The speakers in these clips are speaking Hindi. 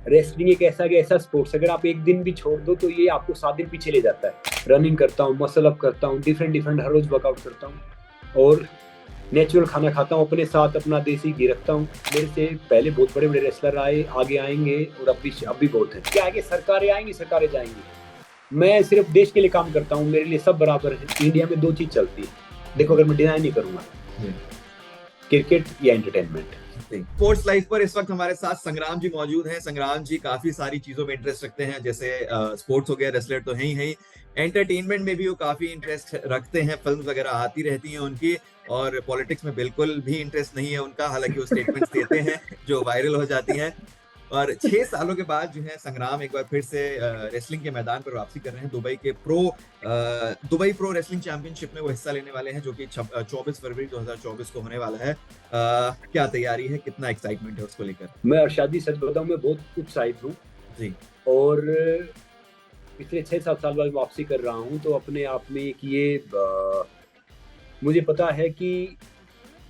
रेसलिंग एक ऐसा स्पोर्ट्स, अगर आप एक दिन भी छोड़ दो तो ये आपको 7 दिन पीछे ले जाता है। रनिंग करता हूँ, मसल अप करता हूँ, डिफरेंट डिफरेंट हर रोज वर्कआउट करता हूँ और नेचुरल खाना खाता हूँ, अपने साथ अपना देसी घी रखता हूँ। मेरे से पहले बहुत बड़े बड़े रेसलर आए, आगे आएंगे और अब भी बहुत है। क्या आगे सरकारें आएंगी, सरकारें जाएंगी, मैं सिर्फ देश के लिए काम करता हूँ, मेरे लिए सब बराबर है। इंडिया में दो चीज चलती है, देखो अगर मैं डिनाई नहीं करूंगा, क्रिकेट या एंटरटेनमेंट। स्पोर्ट्स लाइफ पर इस वक्त हमारे साथ संग्राम जी मौजूद हैं। संग्राम जी काफी सारी चीजों में इंटरेस्ट रखते हैं, जैसे स्पोर्ट्स हो गया, रेसलर तो है ही, एंटरटेनमेंट में भी वो काफी इंटरेस्ट रखते हैं, फिल्म वगैरह आती रहती हैं उनकी। और पॉलिटिक्स में बिल्कुल भी इंटरेस्ट नहीं है उनका, हालांकि वो स्टेटमेंट्स देते हैं जो वायरल हो जाती हैं। और 6 सालों के बाद जो है संग्राम एक बार फिर से रेसलिंग के मैदान पर वापसी कर रहे हैं। दुबई प्रो रेसलिंग चैंपियनशिप में वो हिस्सा लेने वाले हैं, जो कि 24 फरवरी 2024 को होने वाला है। क्या तैयारी है, कितना एक्साइटमेंट है उसको लेकर? मैं अर्शादी सच बताऊं, मैं बहुत उत्साहित हूँ जी। और पिछले 6-7 साल बाद वापसी कर रहा हूँ, तो अपने आप में एक ये मुझे पता है कि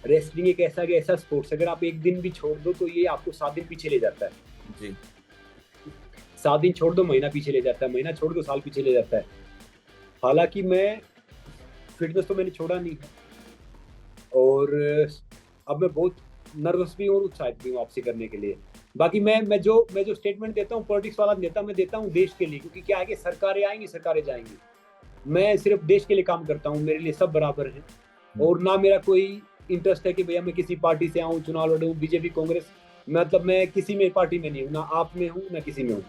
रेसलिंग एक ऐसा स्पोर्ट्स, अगर आप एक दिन भी छोड़ दो तो ये आपको 7 दिन पीछे ले जाता है। जी। 7 दिन छोड़ दो महीना पीछे ले जाता है, महीना छोड़ दो साल पीछे ले जाता है। हालांकि मैं फिटनेस तो मैंने छोड़ा नहीं, और अब मैं बहुत नर्वस भी हूँ और उत्साहित भी हूँ वापसी करने के लिए। बाकी मैं जो स्टेटमेंट देता हूँ पॉलिटिक्स वाला नेता, मैं देता हूँ देश के लिए, क्योंकि क्या है कि सरकारें आएंगी, सरकारें जाएंगी, मैं सिर्फ देश के लिए काम करता हूँ, मेरे लिए सब बराबर है। और ना मेरा कोई इंटरेस्ट है कि भैया मैं किसी पार्टी से आऊँ, चुनाव लड़ूँ, बीजेपी कांग्रेस, मतलब मैं किसी में पार्टी में नहीं हूँ, ना आप में हूँ ना किसी में हूँ।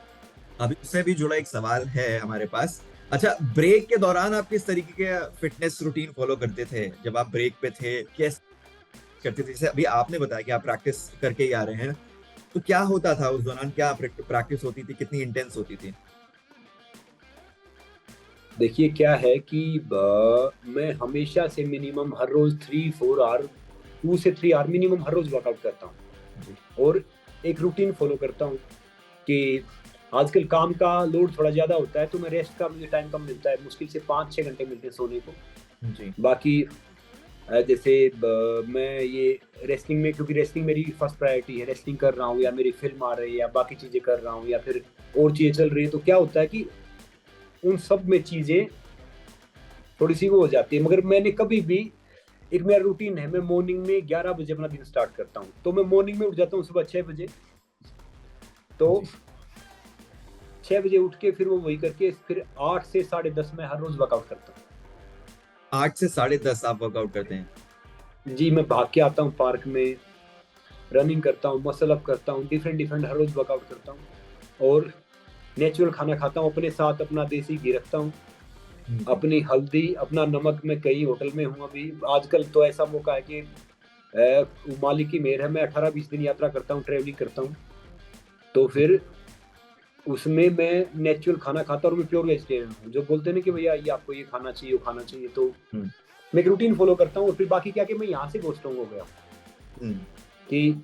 अभी उससे भी जुड़ा एक सवाल है हमारे पास। अच्छा, ब्रेक के दौरान आप किस तरीके के फिटनेस रूटीन फॉलो करते थे जब आप ब्रेक पे थे? कैसे करते थे? जैसे अभी आपने बताया कि आप प्रैक्टिस करके ही आ रहे हैं, तो क्या होता था उस दौरान? क्या प्रैक्टिस होती थी? कितनी इंटेंस होती थी? देखिए क्या है कि मैं हमेशा से मिनिमम हर रोज 3-4 आवर, 2 से 3 आवर मिनिमम हर रोज वर्कआउट करता जी। हूँ और एक रूटीन फॉलो करता हूँ कि आजकल काम का लोड थोड़ा ज्यादा होता है, तो मैं रेस्ट का मुझे टाइम कम मिलता है, मुश्किल से 5-6 घंटे मिलते हैं सोने को। जी। बाकी जैसे मैं ये रेसलिंग में, क्योंकि रेसलिंग मेरी फर्स्ट प्रायोरिटी है, रेसलिंग कर रहा हूँ या मेरी फिल्म आ रही है या बाकी चीजें कर रहा हूँ या फिर और चीजें चल रही है, तो क्या होता है कि उन सब में चीजें थोड़ी सी वो हो जाती है। मगर मैंने कभी भी, एक मेरा रूटीन है, मैं मॉर्निंग में 11 बजे अपना दिन स्टार्ट करता हूँ, तो मैं मॉर्निंग में उठ जाता हूँ सुबह 6 बजे। तो जी। 6 बजे उठ के फिर वो वही करके फिर 8 से 10:30 में हर रोज वर्कआउट करता 8 से 10:30 आप वर्कआउट करते हैं? हूँ। जी, मैं भाग के आता हूँ पार्क में, रनिंग करता हूँ, मसल अप करता हूँ, डिफरेंट डिफरेंट हर रोज वर्कआउट करता हूँ और नेचुरल खाना खाता हूँ, अपने साथ अपना देसी घी रखता हूँ, जी। अपनी हल्दी, अपना नमक। मैं कई होटल में हूँ अभी, आजकल तो ऐसा मौका है कि मालिक की मेहर है, मैं 18-20 दिन यात्रा करता हूँ, ट्रेवलिंग करता हूँ, तो फिर उसमें मैं नेचुरल खाना खाता हूँ और मैं प्योर वेजिटेरियन हूँ। जो बोलते हैं ना कि भैया ये आपको ये खाना चाहिए, वो खाना चाहिए, तो हम्म। मैं एक रूटीन फॉलो करता हूँ। और फिर बाकी क्या कि मैं यहाँ से बहुत स्ट्रॉन्ग हो गया हूँ हम्म। कि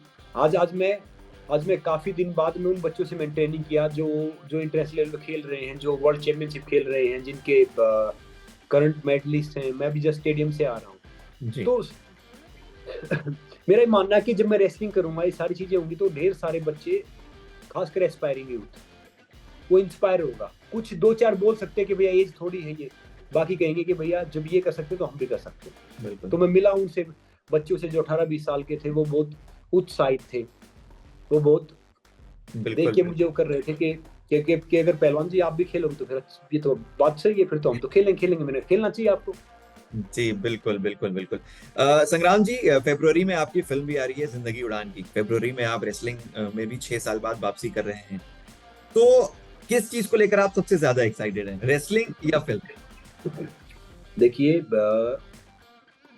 आज मैं काफ़ी दिन बाद में उन बच्चों से मैंने ट्रेनिंग किया जो जो इंटरनेशनल लेवल पे खेल रहे हैं, जो वर्ल्ड चैंपियनशिप खेल रहे हैं, जिनके करंट मेडलिस्ट हैं। मैं भी जस्ट स्टेडियम से आ रहा हूँ, जी। तो मेरा ये मानना है कि जब मैं रेसलिंग करूंगा, ये सारी चीजें होंगी, तो ढेर सारे बच्चे, खासकर एस्पायरिंग यूथ, वो इंस्पायर होगा। कुछ दो चार बोल सकते हैं कि भैया एज थोड़ी है ये, बाकी कहेंगे कि भैया जब ये कर सकते तो हम भी कर सकते। बिल्कुल। तो मैं मिला उनसे, बच्चों से जो 18-20 साल के थे, वो बहुत उत्साहित थे, वो बहुत देख बिल्कुल। के मुझे बिल्कुल। वो कर रहे थे कि अगर पहलवान जी आप भी खेलोगे तो फिर ये तो बात सही है, फिर तो हम तो खेलेंगे खेलेंगे। मैंने खेलना चाहिए आपको। जी, बिल्कुल बिल्कुल बिल्कुल। संग्राम जी, फरवरी में आपकी फिल्म भी आ रही है जिंदगी उड़ान की। फरवरी में आप रेसलिंग में भी 6 साल बाद वापसी कर रहे हैं, तो किस चीज को लेकर आप सबसे ज्यादा एक्साइटेड हैं, रेसलिंग या फिल्म? देखिए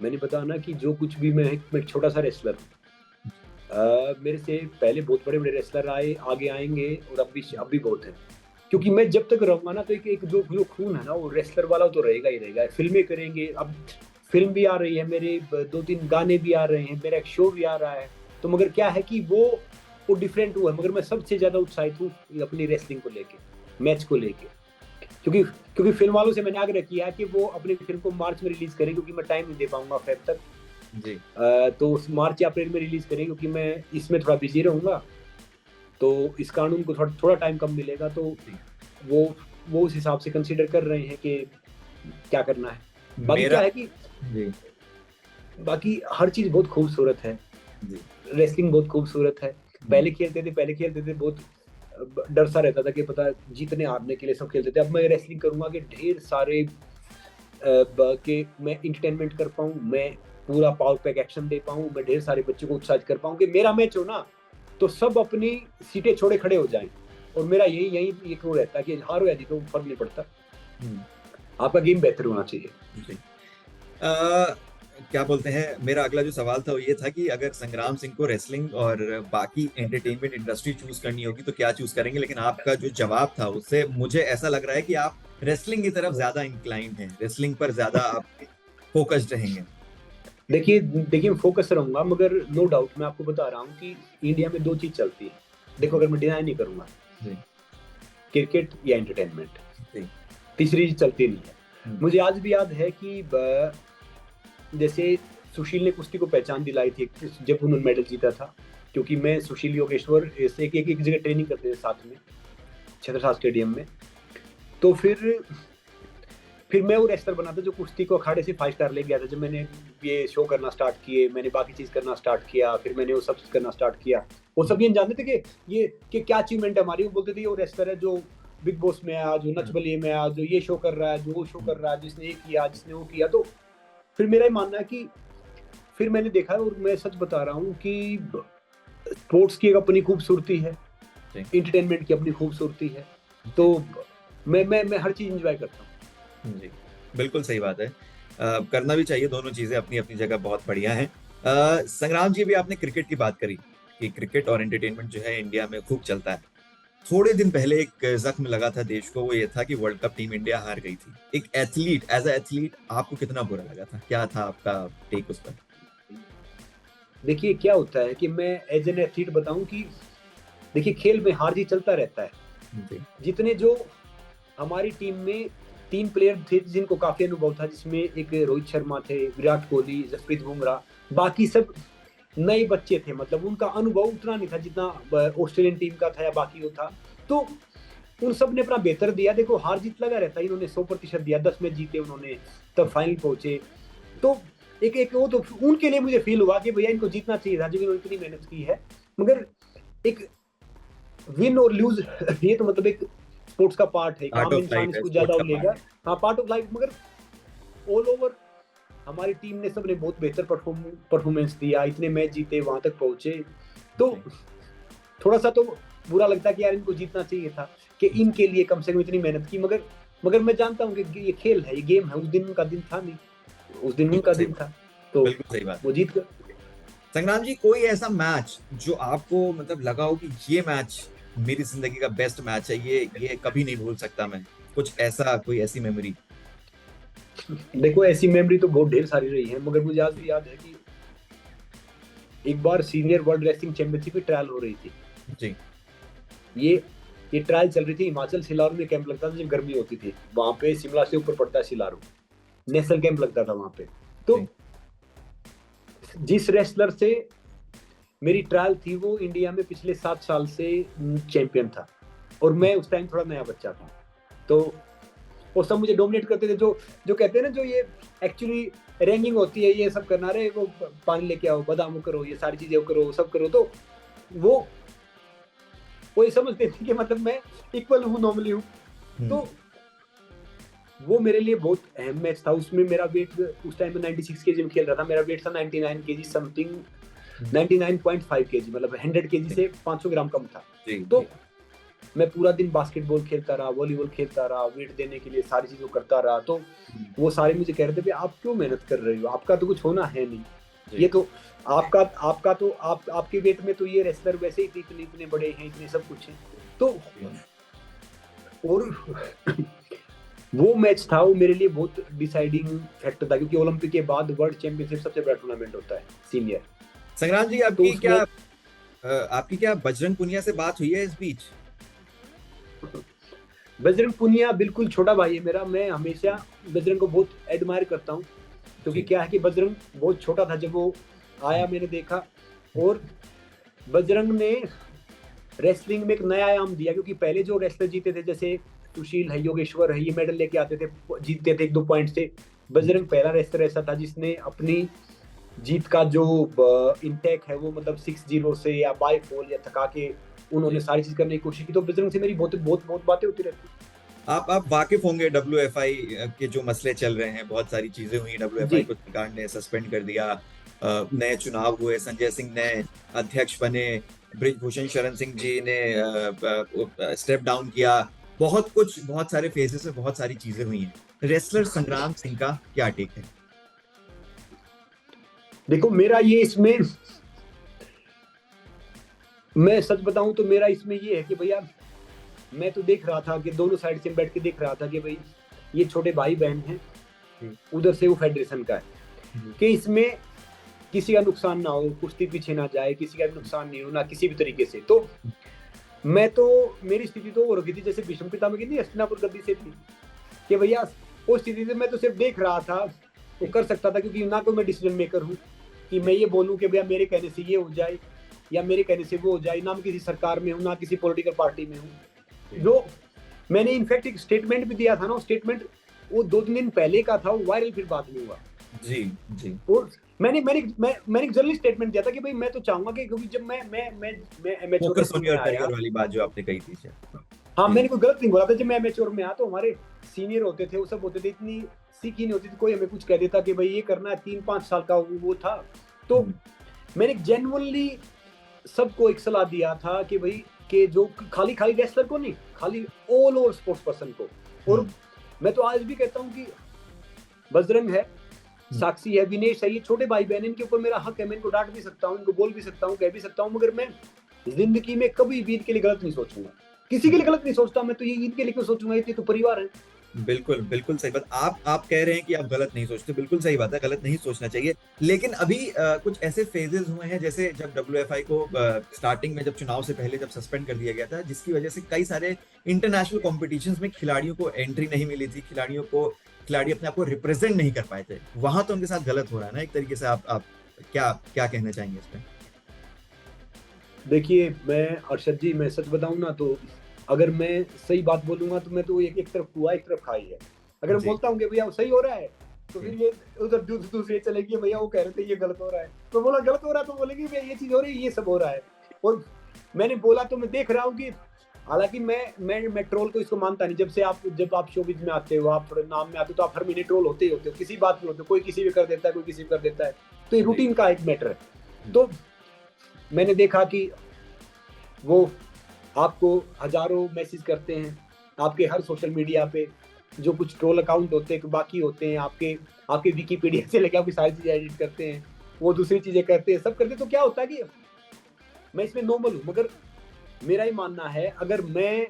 मैंने बताया ना कि जो कुछ भी मैं एक छोटा सा रेसलर हूँ। मेरे से पहले बहुत बड़े बड़े रेसलर आए, आगे आएंगे और अब भी बहुत है, क्योंकि मैं जब तक रहूंगा ना, तो एक जो जो खून है ना वो रेसलर वाला, वो तो रहेगा ही रहेगा। फिल्में करेंगे, अब फिल्म भी आ रही है मेरे, 2-3 गाने भी आ रहे हैं, मेरा एक शो भी आ रहा है। तो मगर क्या है कि वो डिफरेंट हुआ है, मगर मैं सबसे ज्यादा उत्साहित हूँ अपनी रेसलिंग को लेके, मैच को लेके, क्योंकि क्योंकि फिल्म वालों से मैंने आग्रह किया है कि वो अपनी फिल्म को मार्च में रिलीज करें, क्योंकि मैं टाइम नहीं दे पाऊंगा फेब तक। जी। तो मार्च या अप्रैल में रिलीज करें, क्योंकि मैं इसमें थोड़ा बिजी रहूंगा। तो इस कारण उनको थोड़ा टाइम कम मिलेगा, तो वो उस हिसाब से कंसीडर कर रहे हैं कि क्या करना है। बाकी मेरा क्या है कि जी बाकी हर चीज बहुत खूबसूरत है, जी रेसलिंग बहुत खूबसूरत है। पहले खेलते थे बहुत डर सा रहता था कि पता जीतने हारने के लिए सब खेलते थे। अब मैं रेसलिंग करूंगा कि ढेर सारे कि मैं इंटरटेनमेंट कर पाऊँ, मैं पूरा पावर पैक एक्शन दे पाऊँ, मैं ढेर सारे बच्चों को उत्साहित कर पाऊँ कि मेरा मैच हो ना, तो सब अपनी सीटें छोड़े खड़े हो जाएँ। और मेरा यही एक वो रहता है कि हारो या जीतो फर्क नहीं पड़ता, हम्म, आपका गेम बेहतर होना चाहिए। जी अ, क्या बोलते हैं, मेरा अगला जो सवाल था वो ये था कि अगर संग्राम सिंह को रेसलिंग और बाकी एंटरटेनमेंट इंडस्ट्री चूज करनी होगी तो क्या चूज करेंगे, लेकिन आपका जो जवाब था उससे मुझे ऐसा लग रहा है कि आप रेसलिंग की तरफ ज्यादा इंक्लाइंड हैं, रेसलिंग पर ज्यादा आप फोकस्ड रहेंगे। देखिए मैं फोकस रहूँगा, मगर नो डाउट मैं आपको बता रहा हूँ कि इंडिया में 2 चीज़ चलती है। देखो, जी अगर मैं डिनाई नहीं करूँगा, जी क्रिकेट या एंटरटेनमेंट, जी तीसरी चीज़ चलती नहीं है। हम्म, मुझे आज भी याद है कि जैसे सुशील ने कुश्ती को पहचान दिलाई थी जब उन्होंने मेडल जीता था, क्योंकि मैं सुशील योगेश्वर ऐसे एक जगह ट्रेनिंग करते थे साथ में, छत्रसाल स्टेडियम में। तो फिर मैं वो रेसलर बना था जो कुश्ती को अखाड़े से 5 स्टार ले गया था। जब मैंने ये शो करना स्टार्ट किए, मैंने बाकी चीज़ करना स्टार्ट किया, फिर मैंने वो सब करना स्टार्ट किया। वो सब ये जानते थे कि ये कि क्या अचीवमेंट है हमारी। वो बोलते थे ये वो रेसलर है जो बिग बॉस में आया, जो नच बलिए में आया, जो ये शो कर रहा है, जो वो शो कर रहा है, जिसने ये किया, जिसने वो किया। तो फिर मेरा ये मानना है कि फिर मैंने देखा, और मैं सच बता रहा हूँ कि स्पोर्ट्स की एक अपनी खूबसूरती है, जी एंटरटेनमेंट की अपनी खूबसूरती है। तो मैं हर चीज़ एंजॉय करता हूँ। जी बिल्कुल सही बात है। करना भी चाहिए, दोनों चीजें अपनी अपनी जगह बहुत बढ़िया हैं। संग्राम जी, भी आपने क्रिकेट की बात करी कि क्रिकेट और एंटरटेनमेंट जो है इंडिया में खूब चलता है। थोड़े दिन पहले एक जख्म लगा था देश को, वो ये था कि वर्ल्ड कप टीम इंडिया हार गई थी। एक एथलीट, एज अ एथलीट, आपको कितना बुरा लगा था, क्या था आपका टेक उस पर? देखिए क्या होता है कि मैं एज एन एथलीट बताऊं कि देखिए खेल में हार जीत चलता रहता है। जी जितने जो हमारी टीम में 3 प्लेयर थे जिनको काफी अनुभव था, जिसमें एक रोहित शर्मा थे, विराट कोहली, जसप्रीत बुमराह, बाकी सब नए बच्चे थे। मतलब उनका अनुभव उतना नहीं था जितना ऑस्ट्रेलियन टीम का था या बाकी वो था। तो उन सब ने अपना बेहतर दिया। देखो हार जीत लगा रहता है, इन्होंने 100% दिया, 10 मैच जीते उन्होंने, तब फाइनल पहुंचे। तो एक एक वो तो उनके लिए मुझे फील हुआ कि भैया इनको जीतना चाहिए था, जो इन्होंने इतनी मेहनत की है। मगर एक विन और लूज ये तो मतलब एक स्पोर्ट्स का पार्ट है, एक आर्ट आम ऑफ इंसान लाइफ है, इसको ज्यादा स्पोर्ट्स का पार्ट लेगा। है। हाँ, पार्ट ऑफ लाइफ। मगर ऑल ओवर हमारी टीम ने सबने बहुत बेहतर परफॉर्मेंस दिया, इतने मैच जीते, वहां तक पहुंचे। तो जी थोड़ा सा तो बुरा लगता है कि यार इनको जीतना चाहिए था, कि जी इनके लिए कम से कम इतनी मेहनत की। मगर मगर मैं जानता हूँ कि ये खेल है, ये गेम है। उस दिन उनका दिन था नहीं, उस दिन बिल्कुल उनका सही दिन बात, था, तो बिल्कुल सही बात है। वो जीत गए। संग्राम जी, कोई ऐसा मैच जो आपको मतलब लगा हो कि ये मैच मेरी जिंदगी का बेस्ट मैच है, ये कभी नहीं भूल सकता मैं, कुछ ऐसा, कोई ऐसी मेमोरी? देखो ऐसी मेमोरी तो बहुत ढेर सारी रही है, मगर मुझे आज भी याद है कि एक बार सीनियर वर्ल्ड रेसलिंग चैंपियनशिप की ट्रायल हो रही थी। जी ये ये ट्रायल चल रही थी हिमाचल, सिलारू में कैंप लगता था जब गर्मी होती थी। वहां पे शिमला से ऊपर पड़ता है सिलारू, नेशनल कैंप लगता था वहां पे। तो जी जिस रेसलर से मेरी ट्रायल थी, वो इंडिया में पिछले 7 साल से चैंपियन था, और मैं उस टाइम थोड़ा नया बच्चा था। तो वो सब मुझे डोमिनेट करते थे। जो जो कहते हैं ना, जो ये एक्चुअली रैंकिंग होती है, ये सब करना रहे, वो पानी लेके आओ, बादाम करो, ये सारी चीजें करो, वो सब करो। तो वो वो ये समझते थे कि मतलब मैं इक्वल हूँ, नॉर्मली हूँ। हम्म तो वो मेरे लिए बहुत अहम मैच था। उसमें मेरा वेट उस टाइम में 96 केजी में खेल रहा था, मेरा वेट था 99 केजी समथिंग, 99.5 केजी, मतलब 100 केजी जी से 500 ग्राम कम था। जी तो जी मैं पूरा दिन बास्केटबॉल खेलता रहा, वॉलीबॉल खेलता रहा, वेट देने के लिए सारी चीज़ों करता रहा। तो वो सारे मुझे कह रहे थे, आप क्यों मेहनत कर रहे हो, आपका तो कुछ होना है नहीं। जी ये तो आपका आपका तो आपके वेट में तो ये रेसलर वैसे ही इतने इतने बड़े हैं, इतने सब कुछ है। तो और वो मैच था, वो मेरे लिए बहुत डिसाइडिंग फैक्टर था, क्योंकि ओलंपिक के बाद वर्ल्ड चैंपियनशिप सबसे बड़ा टूर्नामेंट होता है सीनियर। संग्राम जी, तो आपकी क्या उसमें आपकी क्या बजरंग पुनिया से बात हुई है इस बीच? बजरंग पुनिया बिल्कुल छोटा भाई है मेरा। मैं हमेशा बजरंग को बहुत एडमायर करता हूँ, क्योंकि जी क्या है कि बजरंग बहुत छोटा था जब वो आया, मैंने देखा। और बजरंग ने रेसलिंग में एक नया आयाम दिया, क्योंकि पहले जो रेसलर जीते थे जैसे सुशील है, योगेश्वर है, ये मेडल लेके आते थे, जीतते थे 1-2 पॉइंट से। बजरंग पहला रेसलर ऐसा था जिसने अपनी जीत का जो इंटेक है वो मतलब 6-0 से या बाय फॉल या थका के उन्होंने सारी चीज करने की कोशिश की। तो बजरंग से मेरी बहुत बहुत बहुत बातें होती रहती। आप वाकिफ होंगे WFI के जो मसले चल रहे हैं, बहुत सारी चीजें हुई, WFI जी को सरकार ने सस्पेंड कर दिया, नए चुनाव हुए, संजय सिंह नए अध्यक्ष बने, ब्रिजभूषण शरण सिंह जी ने स्टेप डाउन किया, बहुत कुछ, बहुत सारे फेजेस में बहुत सारी चीजें हुई हैं। रेसलर संग्राम सिंह का क्या टेक है? देखो मेरा ये इसमें, मैं सच बताऊं तो मेरा इसमें ये है कि भैया मैं तो देख रहा था कि दोनों साइड से बैठ के देख रहा था कि भाई ये छोटे भाई बहन हैं, उधर से वो फेडरेशन का है, कि इसमें किसी का नुकसान ना हो, कुश्ती पीछे ना जाए, किसी का नुकसान नहीं हो ना किसी भी तरीके से। तो मैं तो, मेरी स्थिति तो हो रखी थी जैसे भीष्म पितामह की नहीं हस्तिनापुर गद्दी से थी, कि भैया वो स्थिति से मैं तो सिर्फ देख रहा था, वो कर सकता था, क्योंकि ना कोई मैं डिसीजन मेकर हूँ कि मैं ये बोलूँ कि भैया मेरे कहने से ये हो जाए या मेरे कहने से वो हो जाए, ना मैं किसी सरकार में हूँ ना किसी पॉलिटिकल पार्टी में हूँ। जो मैंने इनफैक्ट एक स्टेटमेंट भी दिया था ना, स्टेटमेंट वो 2-3 दिन पहले का था, वो वायरल फिर बाद में हुआ। जी जी। और मैंने एक जर्नली स्टेटमेंट दिया था कि भाई मैं तो चाहूंगा कि, क्योंकि जब मैं एमेच्योर फोकस ऑन में योर आया, करियर वाली बात जो आपने कही थी शायद। हाँ मैंने कोई गलत नहीं बोला था। जब मैं एमेच्योर में आया तो हमारे सीनियर होते थे, वो सब होते थे, इतनी सीखी नहीं होती थी, कोई हमें कुछ कह देता कि भाई ये करना है, 3-5 साल का वो था। तो मैंने जेन्युइनली सबको एक सलाह दिया था कि भाई कि जो खाली रेसलर को नहीं, खाली ऑल ओवर स्पोर्ट्स पर्सन को। और मैं तो आज भी कहता हूँ कि बजरंग है, साक्षी है, विनेश है, ये छोटे भाई बहन, इनके ऊपर मेरा हक है, मैं इनको डांट भी सकता हूँ, इनको बोल भी सकता हूँ, कह भी सकता हूँ, मगर मैं जिंदगी में कभी भी इनके लिए गलत नहीं सोचूंगा, किसी के लिए गलत नहीं सोचता। मैं तो ये इनके लिए क्यों सोचूंगा, ये तो परिवार है। बिल्कुल बिल्कुल सही बात। आप कह रहे हैं कि आप गलत नहीं सोचते, बिल्कुल सही बात है, गलत नहीं सोचना चाहिए। लेकिन अभी कुछ ऐसे फेजेस हुए हैं, जैसे जब WFI को स्टार्टिंग में, जब चुनाव से पहले जब सस्पेंड कर दिया गया था, जिसकी वजह से कई सारे इंटरनेशनल कॉम्पिटिशन्स में खिलाड़ियों को एंट्री नहीं मिली थी, खिलाड़ी अपने आप को रिप्रेजेंट नहीं कर पाए थे, वहां तो उनके साथ गलत हो रहा है ना एक तरीके से। आप क्या क्या कहना चाहेंगे इस पे? देखिए मैं अरशद जी, मैं सच बताऊं ना तो अगर मैं सही बात बोलूंगा तो मैं तो एक तरफ हुआ एक तरफ खाई है। अगर मैं बोलता हूँ कि भैया वो सही हो रहा है तो फिर ये उधर दूसरे चलेगी, भैया वो कह रहे थे ये गलत हो रहा है, तो बोला गलत हो रहा है तो बोलेगी भैया ये चीज हो रही है, ये सब हो रहा है। और मैंने बोला तो मैं देख रहा हूँ कि हालांकि मैं ट्रोल को इसको मानता नहीं। जब आप शोबिज में आते हो, आप नाम में आते हो, तो आप हर महीने ट्रोल होते ही होते हो, किसी बात पे होते हो, कोई किसी भी कर देता है, कोई किसी भी कर देता है, तो ये रूटीन का एक मैटर है। तो मैंने देखा कि वो आपको हजारों मैसेज करते हैं, आपके हर सोशल मीडिया पे जो कुछ ट्रोल अकाउंट होते हैं, बाकी होते हैं, आपके विकीपीडिया से लेके आपकी सारी चीजें एडिट करते हैं, वो दूसरी चीजें करते हैं, सब करते हैं। तो क्या होता है कि मैं इसमें नॉर्मल हूँ, मगर मेरा ही मानना है अगर मैं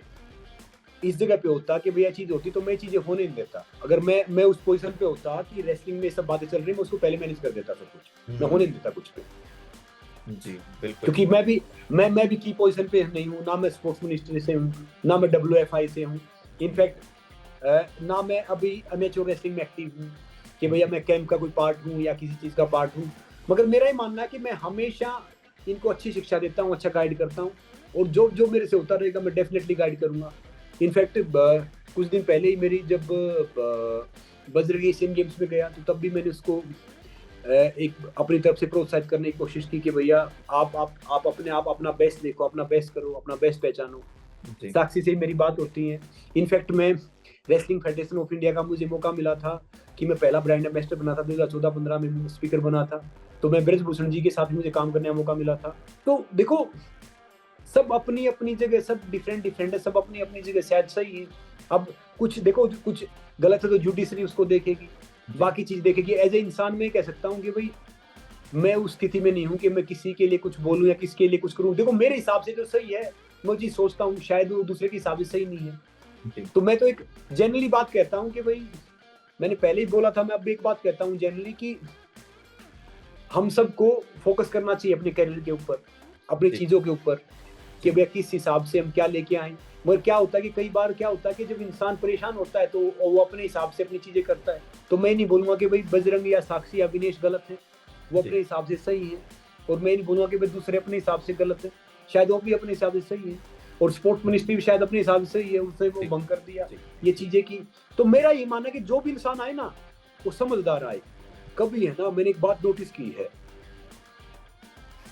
इस जगह पे होता कि भैया चीज होती तो मैं चीजें होने नहीं देता। अगर मैं उस पोजीशन पे होता कि रेसलिंग में सब बातें चल रही, मैं उसको पहले मैनेज कर देता, सब कुछ मैं होने नहीं देता कुछ पे। जी बिल्कुल। क्योंकि मैं भी की पोजीशन पे नहीं हूँ, ना मैं स्पोर्ट्स मिनिस्ट्री से हूँ, ना मैं WFI से हूँ, इनफैक्ट ना मैं अभी अमेच्योर रेसलिंग में एक्टिव हूँ कि भैया मैं कैंप का कोई पार्ट हूँ या किसी चीज का पार्ट हूँ। मगर मेरा ही मानना है कि मैं हमेशा इनको अच्छी शिक्षा देता हूँ, अच्छा गाइड करता हूँ, और जो मेरे से होता रहेगा मैं डेफिनेटली गाइड करूंगा। इनफैक्ट कुछ दिन पहले ही मेरी जब बजरंग एशियन गेम्स में गया तो तब भी मैंने उसको एक अपनी तरफ से प्रोत्साहित करने की कोशिश की कि भैया आप अपने आप अपना बेस्ट देखो, अपना बेस्ट करो, अपना बेस्ट पहचानो। साक्षी से मेरी बात होती है। इनफैक्ट मैं रेसलिंग फेडरेशन ऑफ इंडिया का मुझे मौका मिला था कि मैं पहला ब्रांड एम्बेसडर बना था, 2014-15 में स्पीकर बना था, तो मैं ब्रिजभूषण जी के साथ मुझे काम करने का मौका मिला था। तो देखो सब अपनी अपनी जगह, सब डिफरेंट है, सब अपनी अपनी जगह शायद सही है। अब कुछ देखो, कुछ गलत है तो जुडिशरी उसको देखेगी, बाकी चीज देखेगी। एज ए इंसान में कह सकता हूँ कि भाई मैं उस स्थिति में नहीं हूँ कि मैं किसी के लिए कुछ बोलूँ या किसके लिए कुछ करूँ। देखो मेरे हिसाब से जो सही है मैं चीज सोचता हूँ, शायद वो दूसरे के हिसाब से सही नहीं है। तो मैं तो एक जनरली बात कहता हूँ कि भाई मैंने पहले ही बोला था, मैं अब एक बात कहता हूँ जनरली कि हम सबको फोकस करना चाहिए अपने करियर के ऊपर, अपनी चीजों के ऊपर, कि भैया किस हिसाब से हम क्या लेके आए। मगर क्या होता है कि कई बार क्या होता है कि जब इंसान परेशान होता है तो वो अपने हिसाब से अपनी चीजें करता है। तो मैं नहीं बोलूंगा कि भाई बजरंग या साक्षी या विनेश गलत है, वो अपने हिसाब से सही है, और मैं नहीं बोलूंगा कि भाई दूसरे अपने हिसाब से गलत है। शायद वो भी अपने हिसाब से सही है, और स्पोर्ट्स मिनिस्ट्री भी शायद अपने हिसाब से सही है, उससे वो भंग कर दिया ये चीजें की। तो मेरा ये मानना है कि जो भी इंसान आए ना वो समझदार आए। कभी है ना, मैंने एक बात नोटिस की है,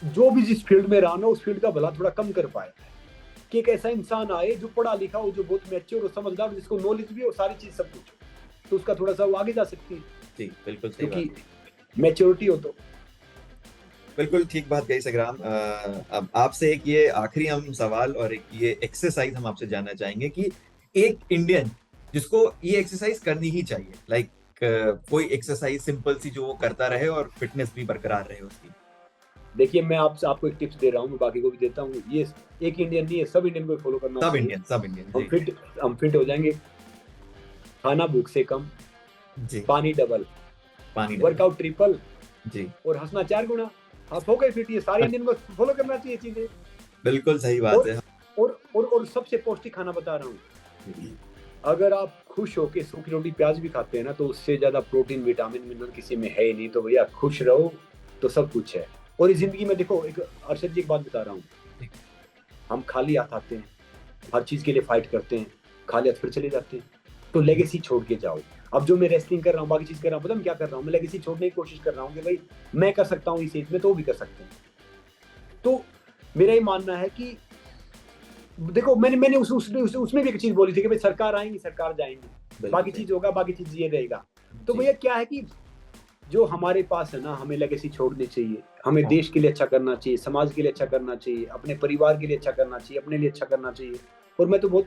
जो भी जिस फील्ड में रहा ना उस फील्ड का भला थोड़ा कम कर पाए, कि एक ऐसा इंसान आए जो पढ़ा लिखा हो, जो बहुत मैच्योर और समझदार, जिसको नॉलेज भी हो, सारी चीज सब कुछ, तो उसका थोड़ा सा वो आगे जा सकती है। जी बिल्कुल सही क्योंकि बात। मैच्योरिटी हो तो। बिल्कुल ठीक बात कही संग्राम। अब आपसे एक ये आखिरी हम सवाल और एक ये एक्सरसाइज हम आपसे जानना चाहेंगे कि एक इंडियन जिसको ये एक्सरसाइज करनी ही चाहिए, लाइक कोई एक्सरसाइज सिंपल सी जो वो करता रहे और फिटनेस भी बरकरार रहे उसकी। देखिए, मैं आपको एक टिप्स दे रहा हूँ, मैं बाकी को भी देता हूँ। ये एक इंडियन नहीं है, सब इंडियन को फॉलो करना सब चाहिए। इंडियन हम फिट हो जाएंगे। खाना भूख से कम, जी, पानी डबल, पानी वर्कआउट ट्रिपल, जी, और हंसना 4 गुना। आप हो गए फिट। ये सारे इंडियन को फॉलो करना चाहिए चीजें। बिल्कुल सही बात है। और सबसे पौष्टिक खाना बता रहा हूँ, अगर आप खुश होके सूखी रोटी प्याज भी खाते हैं ना, तो उससे ज्यादा प्रोटीन विटामिन मिनरल किसी में है ही नहीं। तो भैया खुश रहो तो सब कुछ है। और इस जिंदगी में देखो, एक अर्षद जी एक बात बता रहा हूँ, हम खाली हाथ आते हैं, हर चीज के लिए फाइट करते हैं, खाली हाथ फिर चले जाते हैं। तो लेगेसी छोड़ के जाओ। अब जो मैं रेसलिंग कर रहा हूँ, बाकी चीज कर रहा हूँ, पता मैं क्या कर रहा हूँ, मैं लेगेसी छोड़ने की कोशिश कर रहा हूँ कि भाई मैं कर सकता हूँ इस एज में, तो वो भी कर सकते हैं। तो मेरा ये मानना है कि देखो, मैंने उसमें भी एक चीज बोली थी कि भाई सरकार आएंगी, सरकार जाएंगी, बाकी चीज होगा, बाकी चीज ये रहेगा। तो भैया क्या है कि जो हमारे पास है ना, हमें लेगेसी छोड़नी चाहिए। हमें देश के लिए अच्छा करना चाहिए, समाज के लिए अच्छा करना चाहिए, अपने परिवार के लिए अच्छा करना चाहिए, अपने लिए अच्छा करना चाहिए। और मैं तो बहुत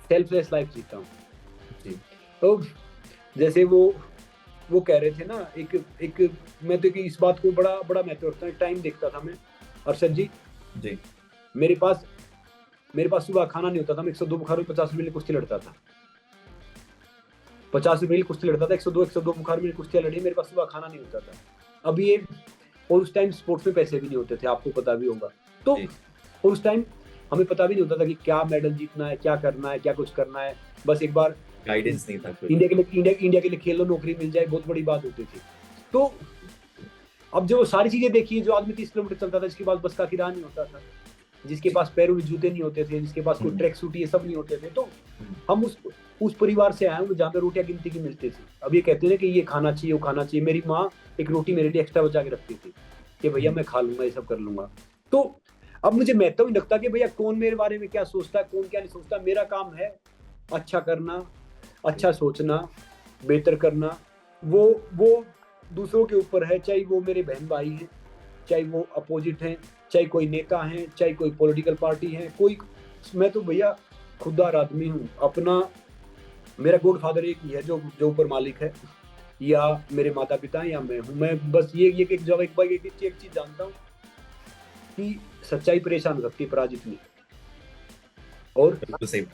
सेल्फलेस लाइफ जीता हूँ। तो जैसे वो कह रहे थे ना, एक मैं तो इस बात को बड़ा बड़ा महत्व रखता हूँ। टाइम देखता था मैं, अर्षद जी, मेरे पास सुबह खाना नहीं होता था। मैं 102 बुखार में 50 रुपए कुश्ती लड़ता था। 50 रुपए कुश्ती लड़ता था, 102 बुखार में कुश्तियां लड़ी, मेरे पास सुबह खाना नहीं होता था। अब ये, और उस टाइम स्पोर्ट्स में पैसे भी नहीं होते थे, आपको पता भी होगा। तो और उस टाइम हमें पता भी नहीं होता था कि क्या मेडल जीतना है, क्या करना है, क्या कुछ करना है। बस एक बार गाइडेंस नहीं था। इंडिया के लिए खेल लो, नौकरी मिल जाए, बहुत बड़ी बात होती थी। तो अब जो सारी चीजें देखी, जो आदमी 30 किलोमीटर चलता था, जिसके पास बस का किराया नहीं होता था, जिसके पास पैरों में जूते नहीं होते थे, जिसके पास कोई ट्रैक सूट ये सब नहीं होते थे, तो हम उस परिवार से आए हैं जहाँ पे रोटियां गिनती की मिलती थी। अब ये कहते हैं कि ये खाना चाहिए, वो खाना चाहिए। मेरी माँ एक रोटी मेरे लिए एक्स्ट्रा बचा के रखती थी कि भैया मैं खा लूंगा, ये सब कर लूंगा। तो अब मुझे महत्व नहीं लगता कि भैया कौन मेरे बारे में क्या सोचता है, कौन क्या नहीं सोचता। मेरा काम है अच्छा करना, अच्छा सोचना, बेहतर करना। वो दूसरों के ऊपर है, चाहे वो मेरे बहन भाई हैं, चाहे वो अपोजिट हैं, चाहे कोई नेता हैं, चाहे कोई पॉलिटिकल पार्टी है, कोई। मैं तो भैया खुददार आदमी हूँ। अपना मेरा गॉड फादर एक ही है जो ऊपर मालिक है, या मेरे माता पिता या मैं हूँ। मैं बस ये एक चीज जानता हूँ कि सच्चाई परेशान करती है, पराजित नहीं। और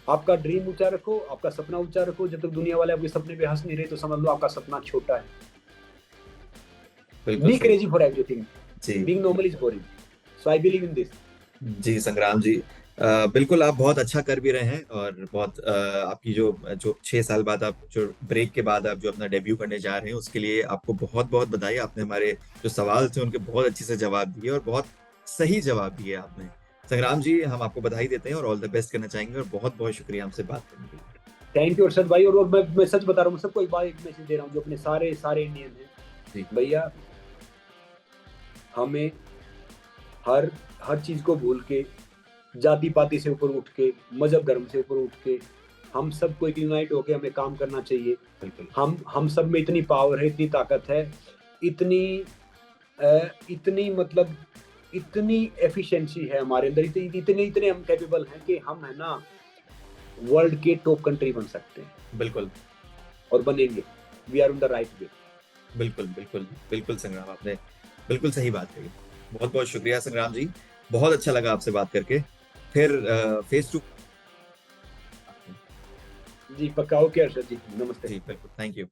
आपका ड्रीम ऊंचा रखो, आपका सपना ऊंचा रखो। जब तक दुनिया वाले आपके सपने पे हंस नहीं रहे, तो समझ लो आपका सपना छोटा है। Be crazy for everything, being normal is boring, so I believe in this. Ji Sangram ji, बिल्कुल आप बहुत अच्छा कर भी रहे हैं, और बहुत आपकी जो 6 साल बाद आप जो ब्रेक के बाद आप जो अपना डेब्यू करने जा रहे हैं, उसके लिए आपको बहुत बहुत बधाई। आपने हमारे जो सवाल थे उनके बहुत अच्छे से जवाब दिए, और बहुत सही जवाब दिए आपने। संग्राम जी, हम आपको बधाई देते हैं और ऑल द बेस्ट करना चाहेंगे, और बहुत बहुत शुक्रिया हमसे बात करने के लिए। थैंक यू अर्षद भाई। और मैं सच बता रहा हूँ, सबको एक बार एक मैसेज दे रहा हूँ, जो अपने सारे इंडियन हैं, भैया हमें हर चीज को भूल के, जाति पाति से ऊपर उठ के, मजहब धर्म से ऊपर उठ के, हम सबको एक यूनाइट होके हमें काम करना चाहिए। हम सब में इतनी पावर है, इतनी ताकत है, इतनी मतलब इतनी एफिशिएंसी है हमारे अंदर, इतने हम कैपेबल हैं कि हम है ना वर्ल्ड के टॉप कंट्री बन सकते हैं। बिल्कुल, और बनेंगे। We are on the right way. बिल्कुल बिल्कुल बिल्कुल संग्राम, आपने बिल्कुल सही बात कही। बहुत बहुत शुक्रिया संग्राम जी, बहुत अच्छा लगा आपसे बात करके। फिर फेस टू जी पक्का। ओके अर्षद जी, नमस्ते जी, बिल्कुल, थैंक यू।